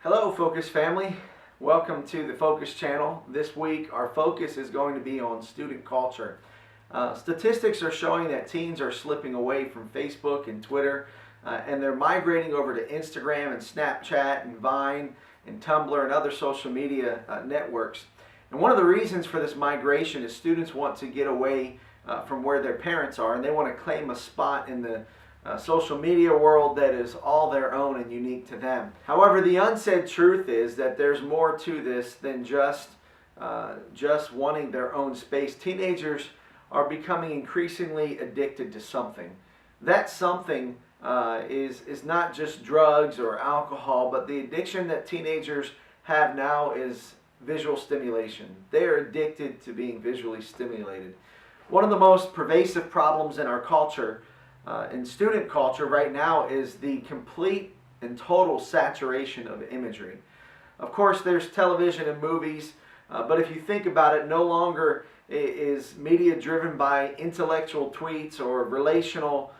Hello Focus family, welcome to the Focus channel. This week our focus is going to be on student culture. Statistics are showing that teens are slipping away from Facebook and Twitter and they're migrating over to Instagram and Snapchat and Vine and Tumblr and other social media networks. And one of the reasons for this migration is students want to get away from where their parents are, and they want to claim a spot in the social media world that is all their own and unique to them. However, the unsaid truth is that there's more to this than just wanting their own space. Teenagers are becoming increasingly addicted to something. That something is not just drugs or alcohol, but the addiction that teenagers have now is visual stimulation. They are addicted to being visually stimulated. One of the most pervasive problems in our culture, in student culture right now, is the complete and total saturation of imagery. Of course, there's television and movies, but if you think about it, no longer is media driven by intellectual tweets or relational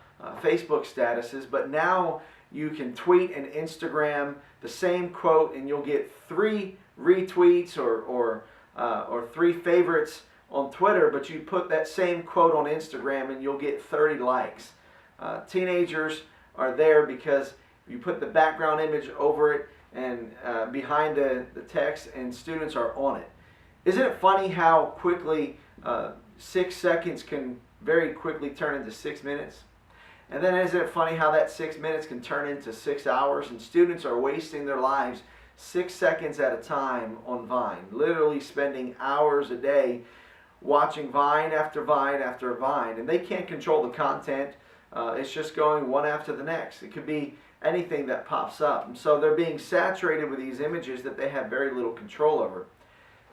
Facebook statuses, but now you can tweet and Instagram the same quote and you'll get 3 retweets or 3 favorites on Twitter, but you put that same quote on Instagram and you'll get 30 likes. Teenagers are there because you put the background image over it and behind the text, and students are on it. Isn't it funny how quickly 6 seconds can very quickly turn into 6 minutes? And then isn't it funny how that 6 minutes can turn into 6 hours? And students are wasting their lives 6 seconds at a time on Vine, literally spending hours a day watching Vine after Vine after Vine, and they can't control the content. It's just going one after the next. It could be anything that pops up. And so they're being saturated with these images that they have very little control over.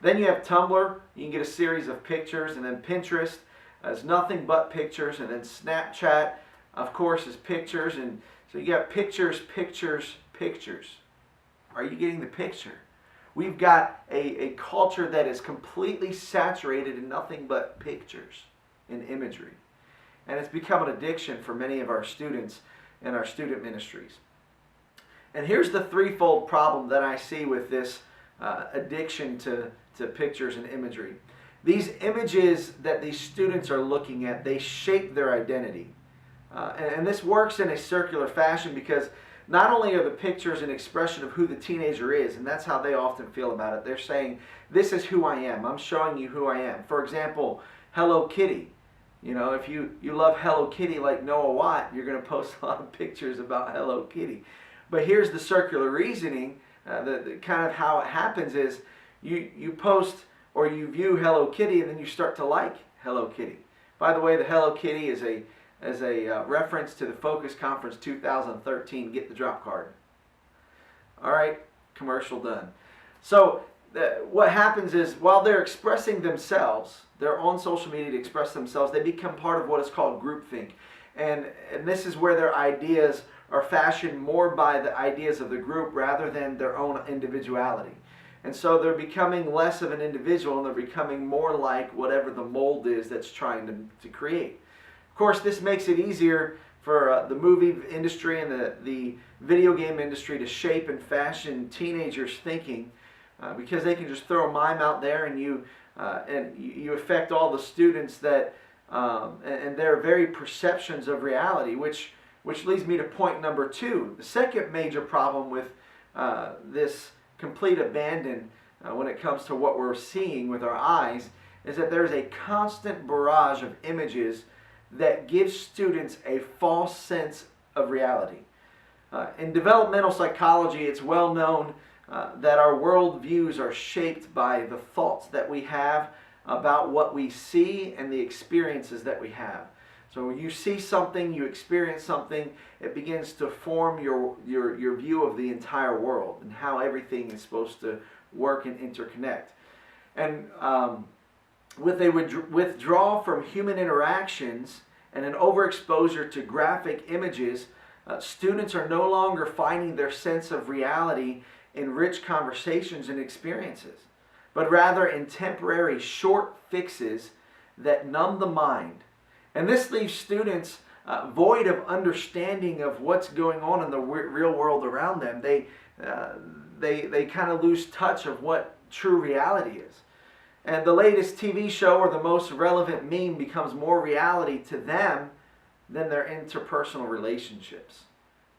Then you have Tumblr. You can get a series of pictures, and then Pinterest is nothing but pictures, and then Snapchat, of course, is pictures. And so you got pictures, pictures, pictures. Are you getting the picture? We've got a culture that is completely saturated in nothing but pictures and imagery. And it's become an addiction for many of our students in our student ministries. And here's the threefold problem that I see with this addiction to pictures and imagery. These images that these students are looking at, they shape their identity. And this works in a circular fashion because not only are the pictures an expression of who the teenager is, and that's how they often feel about it. They're saying, this is who I am. I'm showing you who I am. For example, Hello Kitty. You know, if you love Hello Kitty like Noah Watt, you're going to post a lot of pictures about Hello Kitty. But here's the circular reasoning, the kind of how it happens is you post or you view Hello Kitty and then you start to like Hello Kitty. By the way, the Hello Kitty is a reference to the Focus Conference 2013. Get the drop card. All right, commercial done. So what happens is while they're expressing themselves, they're on social media to express themselves, they become part of what is called groupthink. And this is where their ideas are fashioned more by the ideas of the group rather than their own individuality. And so they're becoming less of an individual and they're becoming more like whatever the mold is that's trying to create. Of course, this makes it easier for the movie industry and the video game industry to shape and fashion teenagers' thinking because they can just throw a mime out there and you affect all the students that and their very perceptions of reality, which leads me to point number 2. The second major problem with this complete abandon when it comes to what we're seeing with our eyes is that there's a constant barrage of images that gives students a false sense of reality. In developmental psychology, it's well known that our world views are shaped by the thoughts that we have about what we see and the experiences that we have. So when you see something, you experience something, it begins to form your view of the entire world and how everything is supposed to work and interconnect. And with a withdrawal from human interactions and an overexposure to graphic images, students are no longer finding their sense of reality in rich conversations and experiences, but rather in temporary short fixes that numb the mind. And this leaves students void of understanding of what's going on in the real world around them. They kind of lose touch of what true reality is. And the latest TV show or the most relevant meme becomes more reality to them than their interpersonal relationships.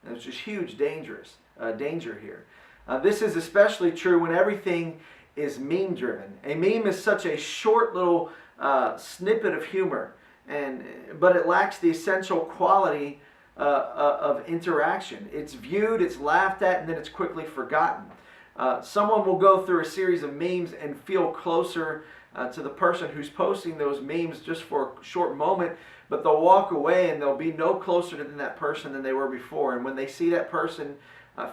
And it's just huge danger here. This is especially true when everything is meme driven. A meme is such a short little snippet of humor, but it lacks the essential quality of interaction. It's viewed, it's laughed at, and then it's quickly forgotten. Someone will go through a series of memes and feel closer to the person who's posting those memes just for a short moment, but they'll walk away and they'll be no closer to that person than they were before. And when they see that person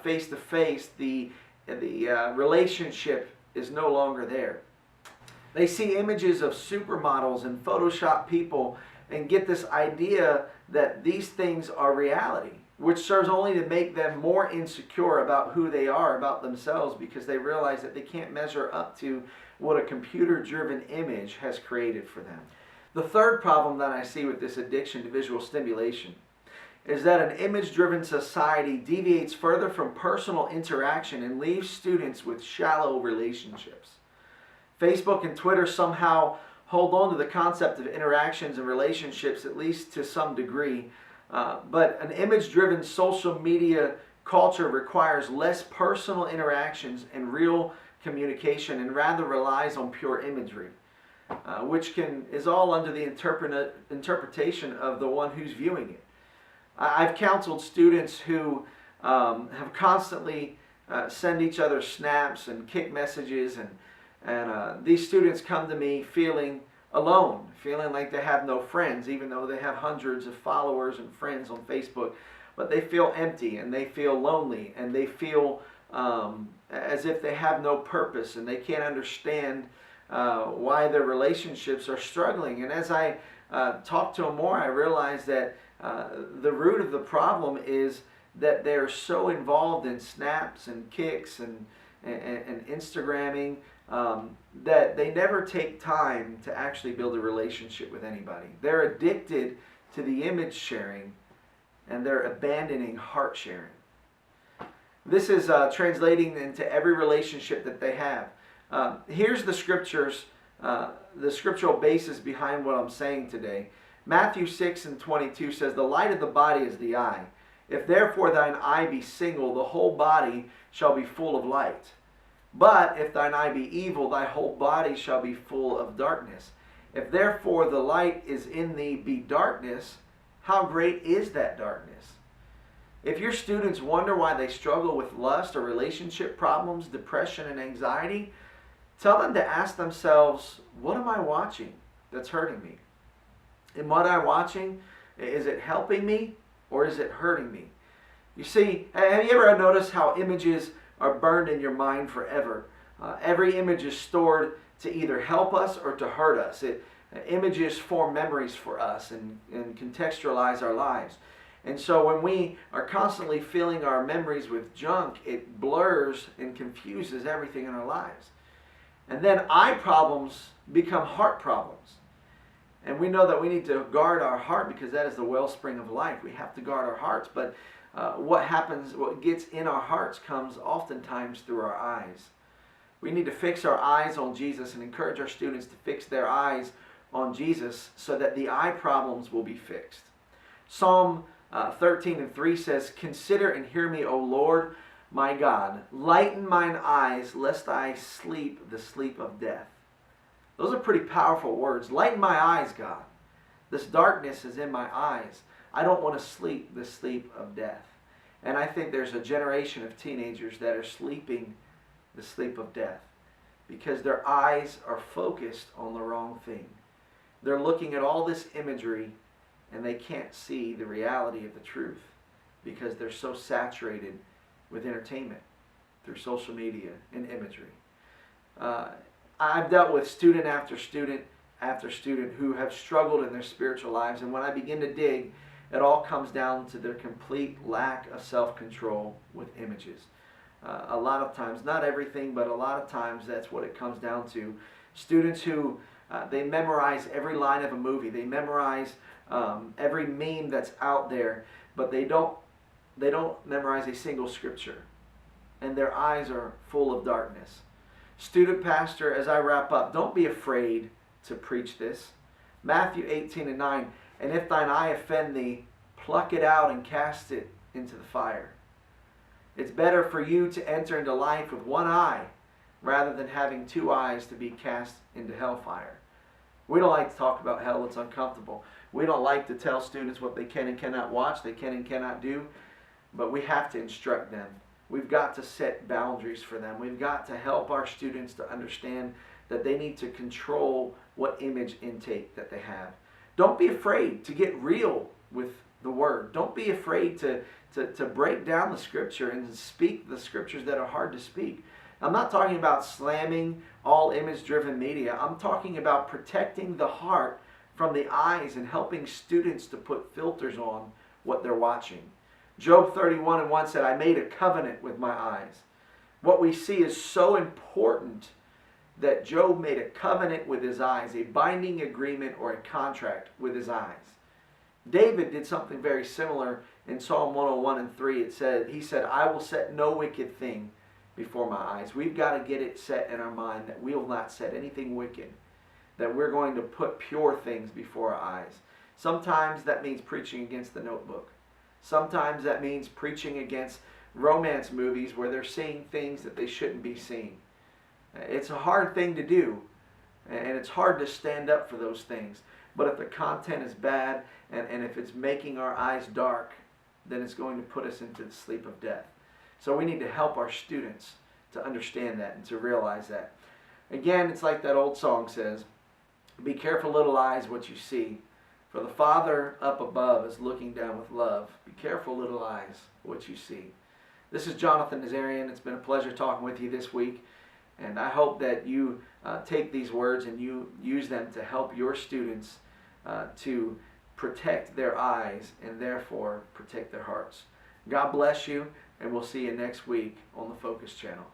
face to face, the relationship is no longer there. They see images of supermodels and Photoshop people and get this idea that these things are reality, which serves only to make them more insecure about who they are, about themselves, because they realize that they can't measure up to what a computer-driven image has created for them. The third problem that I see with this addiction to visual stimulation is that an image-driven society deviates further from personal interaction and leaves students with shallow relationships. Facebook and Twitter somehow hold on to the concept of interactions and relationships, at least to some degree, but an image-driven social media culture requires less personal interactions and real communication, and rather relies on pure imagery, which is all under the interpretation of the one who's viewing it. I've counseled students who have constantly send each other snaps and kick messages, and these students come to me feeling alone, feeling like they have no friends, even though they have hundreds of followers and friends on Facebook. But they feel empty, and they feel lonely, and they feel as if they have no purpose, and they can't understand why their relationships are struggling. And as I talk to them more, I realize that the root of the problem is that they're so involved in snaps and kicks and Instagramming that they never take time to actually build a relationship with anybody. They're addicted to the image sharing, and they're abandoning heart sharing. This is translating into every relationship that they have. Here's the scriptures, the scriptural basis behind what I'm saying today. Matthew 6:22 says, "The light of the body is the eye. If therefore thine eye be single, the whole body shall be full of light. But if thine eye be evil, thy whole body shall be full of darkness. If therefore the light is in thee be darkness, how great is that darkness?" If your students wonder why they struggle with lust or relationship problems, depression, and anxiety, tell them to ask themselves, what am I watching that's hurting me? And what I'm watching, is it helping me or is it hurting me? You see, have you ever noticed how images are burned in your mind forever? Every image is stored to either help us or to hurt us. Images form memories for us and contextualize our lives. And so when we are constantly filling our memories with junk, it blurs and confuses everything in our lives. And then eye problems become heart problems. And we know that we need to guard our heart because that is the wellspring of life. We have to guard our hearts. But what gets in our hearts comes oftentimes through our eyes. We need to fix our eyes on Jesus and encourage our students to fix their eyes on Jesus so that the eye problems will be fixed. Psalm 13:3 says, "Consider and hear me, O Lord, my God. Lighten mine eyes, lest I sleep the sleep of death." Those are pretty powerful words. Lighten my eyes, God. This darkness is in my eyes. I don't want to sleep the sleep of death. And I think there's a generation of teenagers that are sleeping the sleep of death because their eyes are focused on the wrong thing. They're looking at all this imagery and they can't see the reality of the truth because they're so saturated with entertainment through social media and imagery. I've dealt with student after student after student who have struggled in their spiritual lives, and when I begin to dig, it all comes down to their complete lack of self-control with images. A lot of times, not everything, but a lot of times that's what it comes down to. Students who they memorize every line of a movie. They memorize every meme that's out there, but they don't memorize a single scripture, and their eyes are full of darkness. Student pastor, as I wrap up, don't be afraid to preach this. Matthew 18:9, and if thine eye offend thee, pluck it out and cast it into the fire. It's better for you to enter into life with one eye rather than having two eyes to be cast into hellfire. We don't like to talk about hell. It's uncomfortable. We don't like to tell students what they can and cannot watch, they can and cannot do, but we have to instruct them. We've got to set boundaries for them. We've got to help our students to understand that they need to control what image intake that they have. Don't be afraid to get real with the Word. Don't be afraid to break down the Scripture and speak the Scriptures that are hard to speak. I'm not talking about slamming all image-driven media. I'm talking about protecting the heart from the eyes and helping students to put filters on what they're watching. Job 31:1 said, I made a covenant with my eyes. What we see is so important that Job made a covenant with his eyes, a binding agreement or a contract with his eyes. David did something very similar in Psalm 101:3. He said, I will set no wicked thing before my eyes. We've got to get it set in our mind that we will not set anything wicked, that we're going to put pure things before our eyes. Sometimes that means preaching against the Notebook. Sometimes that means preaching against romance movies where they're seeing things that they shouldn't be seeing. It's a hard thing to do, and it's hard to stand up for those things. But if the content is bad, and if it's making our eyes dark, then it's going to put us into the sleep of death. So we need to help our students to understand that and to realize that. Again, it's like that old song says, be careful, little eyes, what you see. For the Father up above is looking down with love. Be careful, little eyes, what you see. This is Johnathan Nazarian. It's been a pleasure talking with you this week. And I hope that you take these words and you use them to help your students to protect their eyes and therefore protect their hearts. God bless you, and we'll see you next week on the Focus Channel.